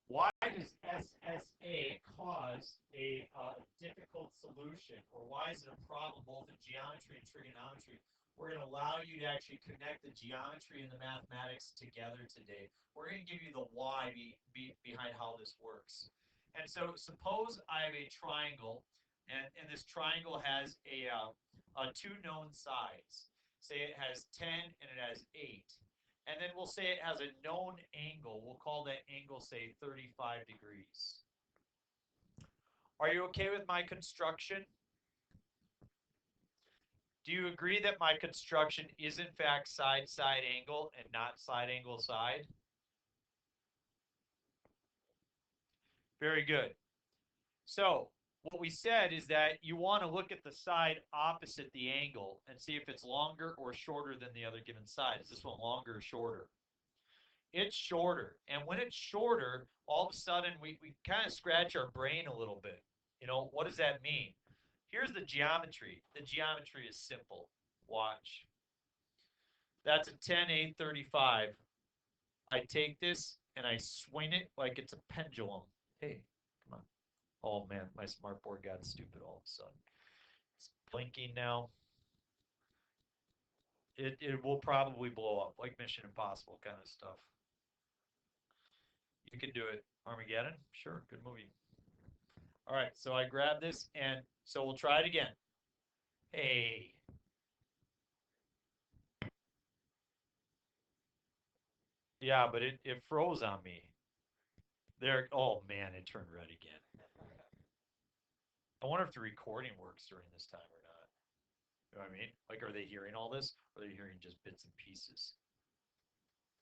Why does SSA cause a difficult solution, or why is it a problem both in geometry and trigonometry? We're going to allow you to actually connect the geometry and the mathematics together today. We're going to give you the why behind how this works. And so suppose I have a triangle, and this triangle has two known sides. Say it has 10 and it has 8. And then we'll say it has a known angle. We'll call that angle, say, 35 degrees. Are you okay with my construction? Do you agree that my construction is, in fact, side-side angle and not side angle side? Very good. So what we said is that you want to look at the side opposite the angle and see if it's longer or shorter than the other given side. Is this one longer or shorter? It's shorter. And when it's shorter, all of a sudden we kind of scratch our brain a little bit. You know, what does that mean? Here's the geometry. The geometry is simple. Watch. That's a 10, 8, 35. I take this and I swing it like it's a pendulum. Hey, come on. Oh man, my smartboard got stupid all of a sudden. It's blinking now. It will probably blow up, like Mission Impossible kind of stuff. You can do it. Armageddon? Sure, good movie. All right, so I grab this, and so we'll try it again. Hey. Yeah, but it froze on me. There, oh man, it turned red again. I wonder if the recording works during this time or not. You know what I mean? Like, are they hearing all this? Or are they hearing just bits and pieces?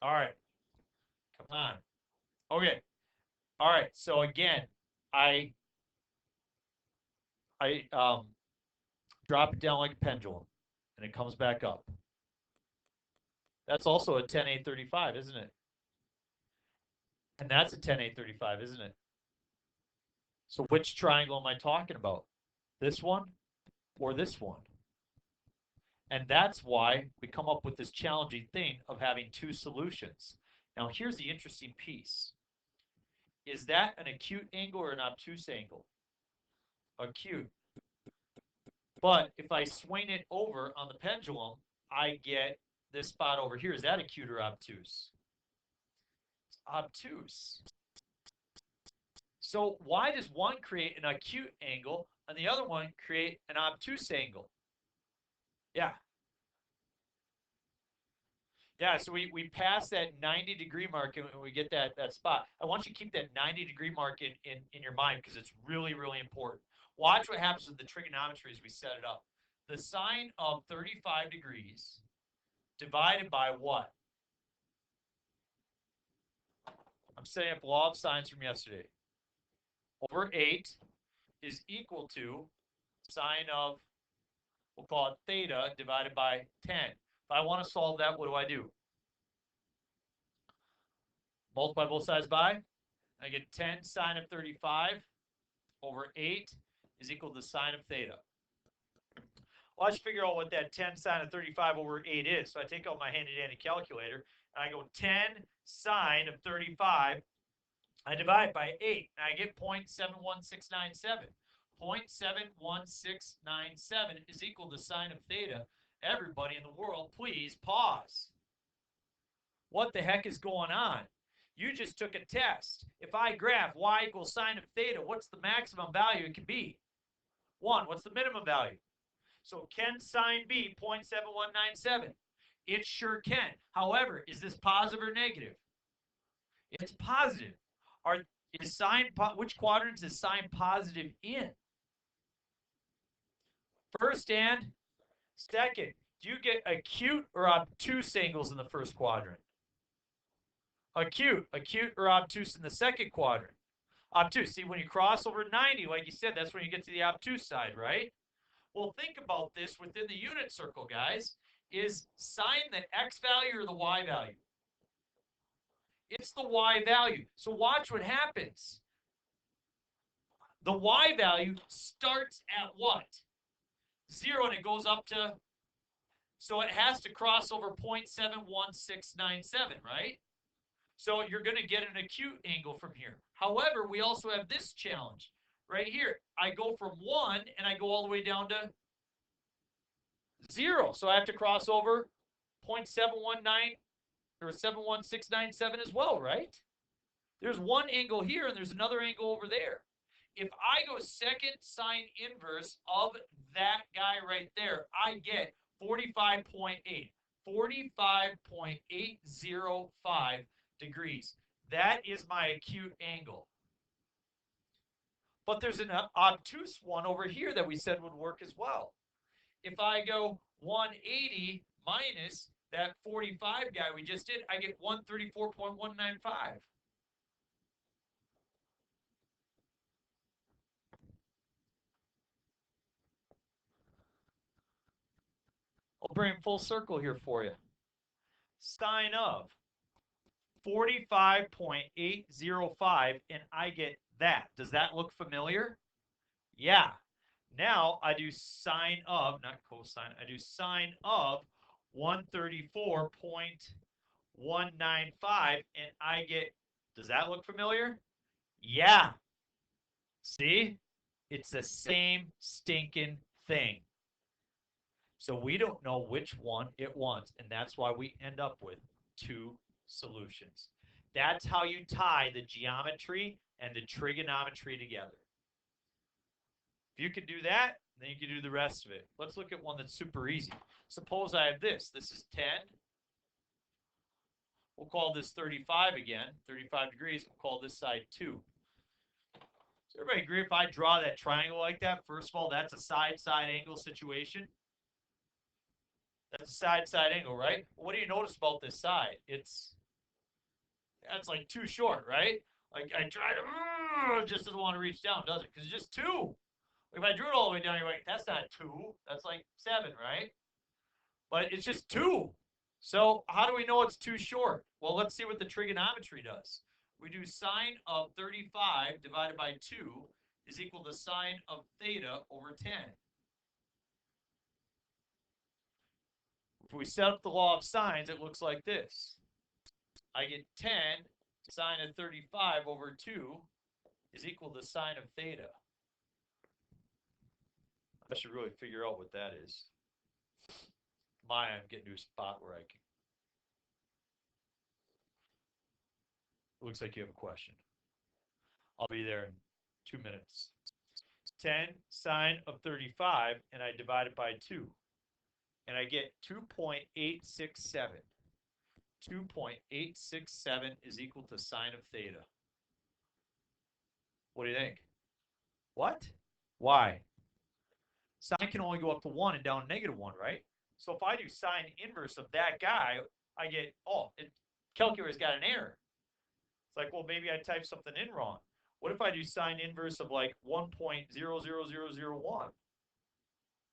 All right. Come on. Okay. All right. So again, I drop it down like a pendulum, and it comes back up. That's also a 10, 8, 35, isn't it? And that's a 10, 8, 35, isn't it? So which triangle am I talking about? This one or this one? And that's why we come up with this challenging thing of having two solutions. Now, here's the interesting piece. Is that an acute angle or an obtuse angle? Acute. But if I swing it over on the pendulum, I get this spot over here. Is that acute or obtuse? It's obtuse. So why does one create an acute angle and the other one create an obtuse angle? Yeah. Yeah, so we pass that 90-degree mark and we get that spot. I want you to keep that 90-degree mark in your mind because it's really, really important. Watch what happens with the trigonometry as we set it up. The sine of 35 degrees divided by what? I'm setting up law of sines from yesterday. Over 8 is equal to sine of, we'll call it theta, divided by 10. If I want to solve that, what do I do? Multiply both sides by. I get 10 sine of 35 over 8 is equal to sine of theta. Well, let's figure out what that 10 sine of 35 over 8 is. So I take out my handy-dandy calculator, and I go 10 sine of 35. I divide by 8, and I get 0.71697. 0.71697 is equal to sine of theta. Everybody in the world, please pause. What the heck is going on? You just took a test. If I graph y equals sine of theta, what's the maximum value it can be? 1. What's the minimum value? So can sine be 0.7197? It sure can. However, is this positive or negative? It's positive. Which quadrants is sine positive in? First and second. Do you get acute or obtuse angles in the first quadrant? Acute or obtuse in the second quadrant? Obtuse. See, when you cross over 90, like you said, that's when you get to the obtuse side, right? Well, think about this within the unit circle, guys. Is sine the x value or the y value? It's the y value. So watch what happens. The y value starts at what? 0, and it goes up to, so it has to cross over 0.71697, right? So you're going to get an acute angle from here. However, we also have this challenge right here. I go from 1 and I go all the way down to 0. So I have to cross over 0.719 or 71697 as well, right? There's one angle here and there's another angle over there. If I go second sine inverse of that guy right there, I get 45.8. 45.805 degrees. That is my acute angle. But there's an obtuse one over here that we said would work as well. If I go 180 minus that 45 guy we just did, I get 134.195. I'll bring it full circle here for you. Sine of 45.805, and I get that. Does that look familiar? Yeah. Now I do sine of, not cosine, I do sine of 134.195, and I get, does that look familiar? Yeah. See? It's the same stinking thing. So we don't know which one it wants, and that's why we end up with two solutions. That's how you tie the geometry and the trigonometry together. If you can do that, then you can do the rest of it. Let's look at one that's super easy. Suppose I have this. This is 10. We'll call this 35 again, 35 degrees. We'll call this side 2. Does everybody agree if I draw that triangle like that? First of all, that's a side-side angle situation. That's a side-side angle, right? What do you notice about this side? That's like too short, right? Like I try to, it just doesn't want to reach down, does it? Because it's just 2. If I drew it all the way down, you're like, that's not 2. That's like 7, right? But it's just 2. So how do we know it's too short? Well, let's see what the trigonometry does. We do sine of 35 divided by 2 is equal to sine of theta over 10. If we set up the law of sines, it looks like this. I get 10 sine of 35 over 2 is equal to sine of theta. I should really figure out what that is. I'm getting to a spot where I can. It looks like you have a question. I'll be there in 2 minutes. 10 sine of 35, and I divide it by 2. And I get 2.867. 2.867 is equal to sine of theta. What do you think? What? Why? Sine can only go up to 1 and down -1, right? So if I do sine inverse of that guy, I get, calculator's got an error. It's like, well, maybe I typed something in wrong. What if I do sine inverse of like 1.00001?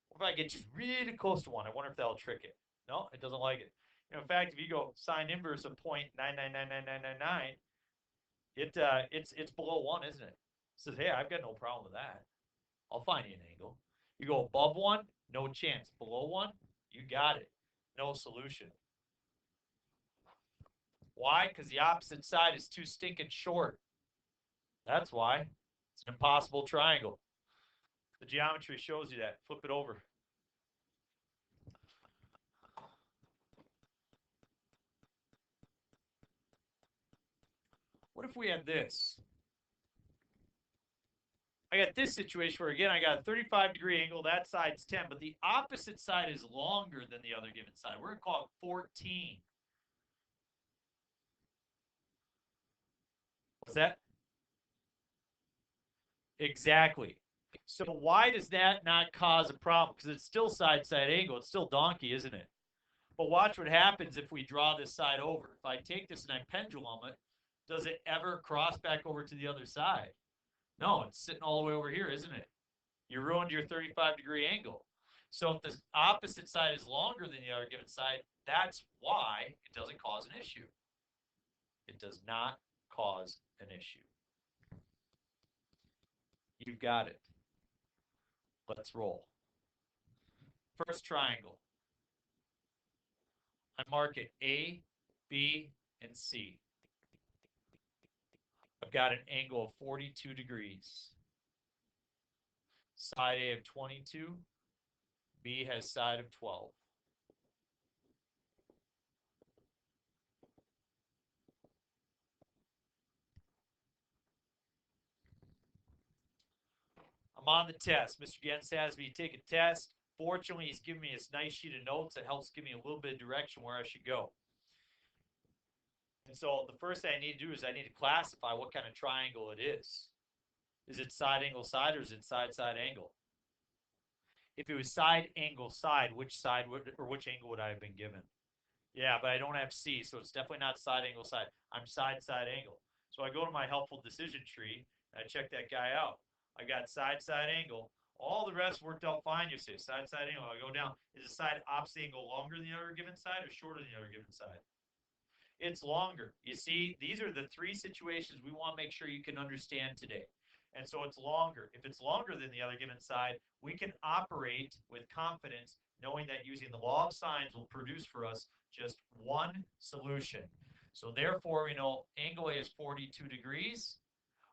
What if I get just really close to 1? I wonder if that'll trick it. No, it doesn't like it. In fact, if you go sine inverse of 0.999999, it's below 1, isn't it? It says, hey, I've got no problem with that. I'll find you an angle. You go above 1, no chance. Below 1, you got it. No solution. Why? Because the opposite side is too stinking short. That's why. It's an impossible triangle. The geometry shows you that. Flip it over. What if we had this? I got this situation where, again, I got a 35-degree angle. That side's 10, but the opposite side is longer than the other given side. We're going to call it 14. What's that? Exactly. So why does that not cause a problem? Because it's still side-side angle. It's still donkey, isn't it? But watch what happens if we draw this side over. If I take this and I pendulum it, does it ever cross back over to the other side? No, it's sitting all the way over here, isn't it? You ruined your 35-degree angle. So if the opposite side is longer than the other given side, that's why it doesn't cause an issue. It does not cause an issue. You've got it. Let's roll. First triangle. I mark it A, B, and C. got an angle of 42 degrees. Side A of 22, B has side of 12. I'm on the test. Mr. Gens has me take a test. Fortunately, he's giving me this nice sheet of notes that helps give me a little bit of direction where I should go. And so the first thing I need to do is I need to classify what kind of triangle it is. Is it side angle side or is it side side angle? If it was side angle side, which side would or which angle would I have been given? Yeah, but I don't have C, so it's definitely not side angle side. I'm side side angle. So I go to my helpful decision tree and I check that guy out. I got side side angle. All the rest worked out fine. You say side side angle. I go down. Is the side opposite angle longer than the other given side or shorter than the other given side? It's longer. You see, these are the three situations we want to make sure you can understand today. And so it's longer. If it's longer than the other given side, we can operate with confidence knowing that using the law of sines will produce for us just one solution. So therefore, we know angle A is 42 degrees.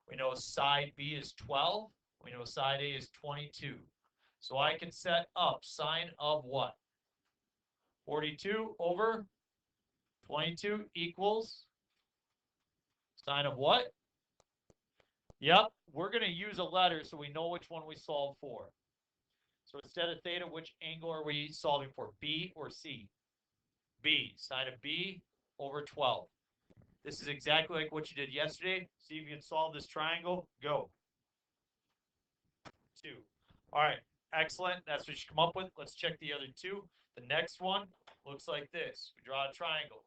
We know side B is 12. We know side A is 22. So I can set up sine of what? 42 over 22 equals sine of what? Yep, we're going to use a letter so we know which one we solve for. So instead of theta, which angle are we solving for? B or C? B, sine of B over 12. This is exactly like what you did yesterday. See if you can solve this triangle. Go. 2. All right, excellent. That's what you come up with. Let's check the other two. The next one looks like this. We draw a triangle.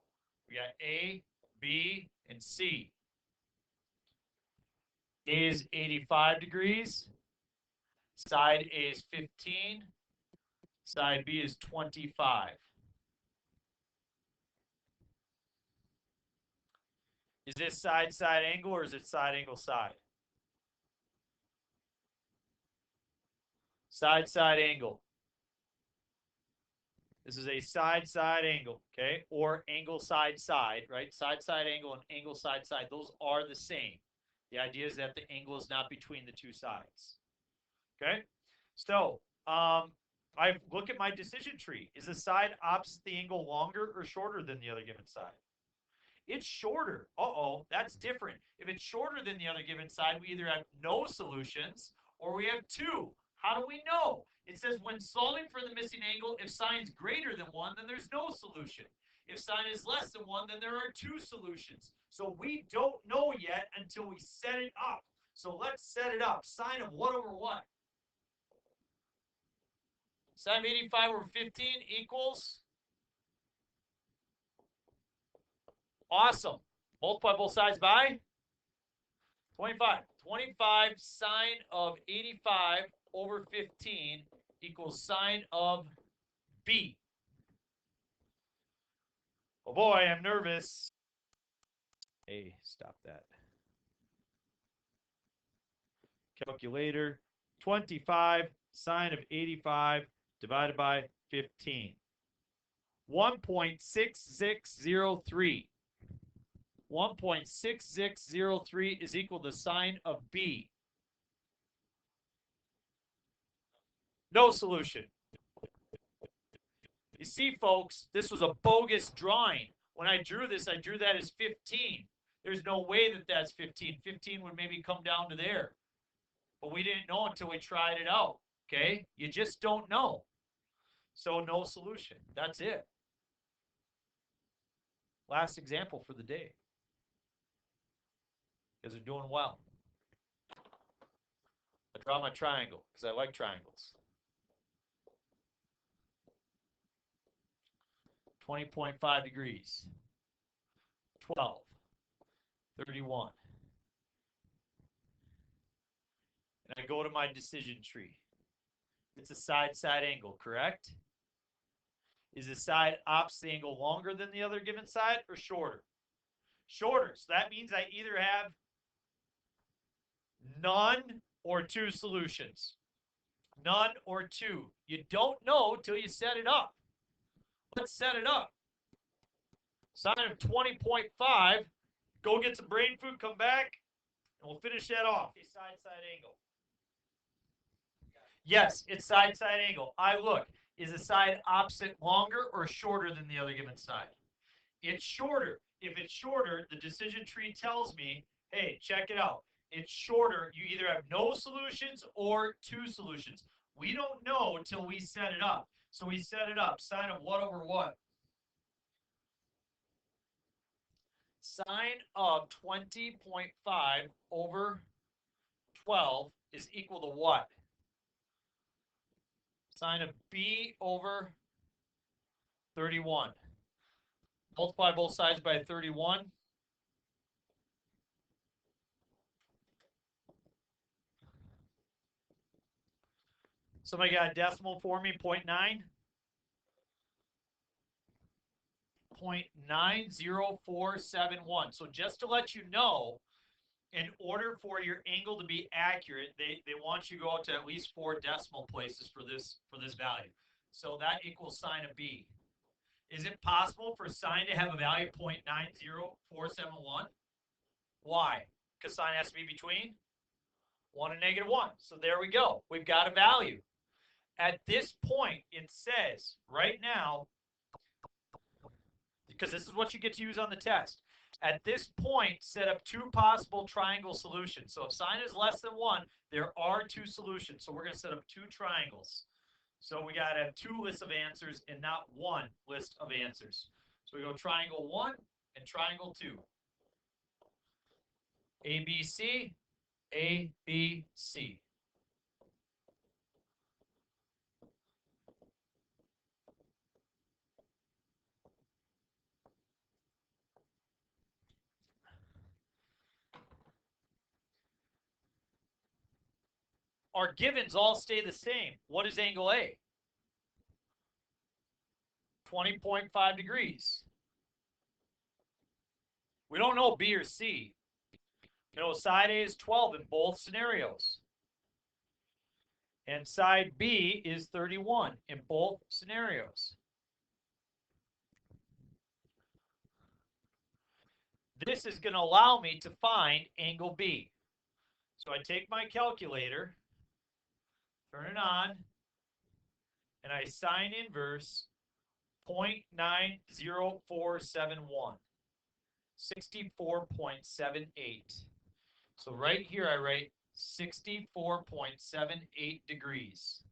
We got A, B, and C. A is 85 degrees. Side A is 15. Side B is 25. Is this side angle or is it side angle side? Side angle. This is a side angle, okay? Or angle side, right? Side angle and angle side. Those are the same. The idea is that the angle is not between the two sides. Okay? So, I look at my decision tree. Is the side opposite the angle longer or shorter than the other given side? It's shorter. Uh-oh, that's different. If it's shorter than the other given side, we either have no solutions or we have two. How do we know? It says when solving for the missing angle, if sine is greater than 1, then there's no solution. If sine is less than 1, then there are two solutions. So we don't know yet until we set it up. So let's set it up. Sine of what over what? Sine of 85 over 15 equals? Awesome. Multiply both sides by 25. 25 sine of 85 over 15 equals sine of B. Oh boy, I'm nervous. Hey, stop that. Calculator. 25 sine of 85 divided by 15. 1.6603. 1.6603 is equal to sine of B. No solution. You see, folks, this was a bogus drawing. When I drew this, I drew that as 15. There's no way that that's 15. 15 would maybe come down to there. But we didn't know until we tried it out, okay? You just don't know. So no solution. That's it. Last example for the day. You guys are doing well. I draw my triangle because I like triangles. 20.5 degrees. 12. 31. And I go to my decision tree. It's a side angle, correct? Is the side opposite angle longer than the other given side or shorter? Shorter. So that means I either have none or two solutions. None or two. You don't know till you set it up. Let's set it up. Sine of 20.5. Go get some brain food, come back. finish that off. A side-side angle. Yes, it's side-side angle. I look. Is the side opposite longer or shorter than the other given side? It's shorter. If it's shorter, the decision tree tells me, hey, check it out. It's shorter. You either have no solutions or two solutions. We don't know until we set it up. So we set it up. Sine of what over what? Sine of 20.5 over 12 is equal to what? Sine of b over 31. Multiply both sides by 31. Somebody got a decimal for me, 0.9? 0.90471. So just to let you know, in order for your angle to be accurate, they want you to go out to at least 4 decimal places for this value. So that equals sine of b. Is it possible for sine to have a value of 0.90471? Why? Because sine has to be between 1 and -1. So there we go. We've got a value. At this point, it says right now, because this is what you get to use on the test. At this point, set up 2 possible triangle solutions. So if sine is less than 1, there are 2 solutions. So we're going to set up 2 triangles. So we got to have 2 lists of answers and not 1 list of answers. So we go triangle 1 and triangle 2. ABC, ABC. Our givens all stay the same. What is angle A? 20.5 degrees. We don't know B or C. You know, side A is 12 in both scenarios. And side B is 31 in both scenarios. This is going to allow me to find angle B. So I take my calculator, turn it on, and I sine inverse 0.90471, 64.78. So right here I write 64.78 degrees.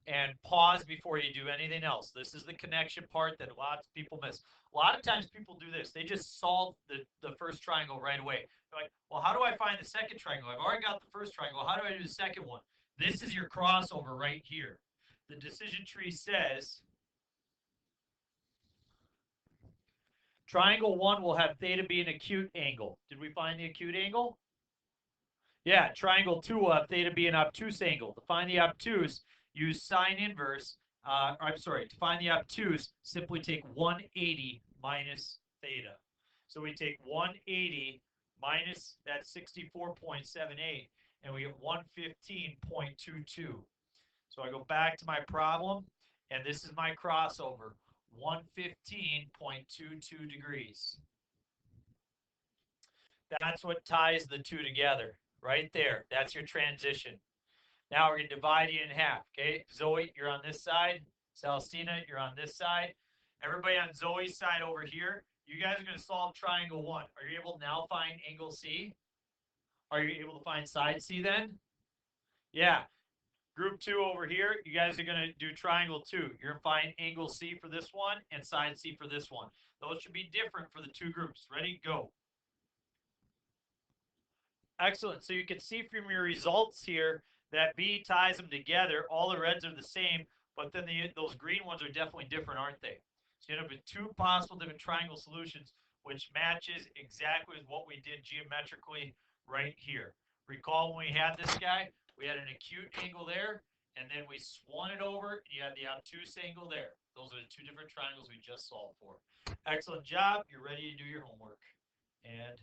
And pause before you do anything else. This is the connection part that lots of people miss. A lot of times people do this. They just solve the first triangle right away. They're like, well, how do I find the second triangle? I've already got the first triangle. How do I do the second one? This is your crossover right here. The decision tree says triangle 1 will have theta be an acute angle. Did we find the acute angle? Yeah, triangle 2 will have theta be an obtuse angle. To find the obtuse, use sine inverse. To find the obtuse, simply take 180 minus theta. So we take 180 minus that 64.78, and we get 115.22. So I go back to my problem, and this is my crossover, 115.22 degrees. That's what ties the two together, right there. That's your transition. Now we're going to divide you in half, okay? Zoe, you're on this side. Celestina, you're on this side. Everybody on Zoe's side over here, you guys are going to solve triangle 1. Are you able to now find angle C? Are you able to find side C then? Yeah. Group 2 over here, you guys are going to do triangle 2. You're going to find angle C for this one and side C for this one. Those should be different for the 2 groups. Ready? Go. Excellent. So you can see from your results here that B ties them together. All the reds are the same, but then those green ones are definitely different, aren't they? So you end up with 2 possible different triangle solutions, which matches exactly with what we did geometrically right here. Recall when we had this guy, we had an acute angle there, and then we swung it over, and you had the obtuse angle there. Those are the 2 different triangles we just solved for. Excellent job. You're ready to do your homework. And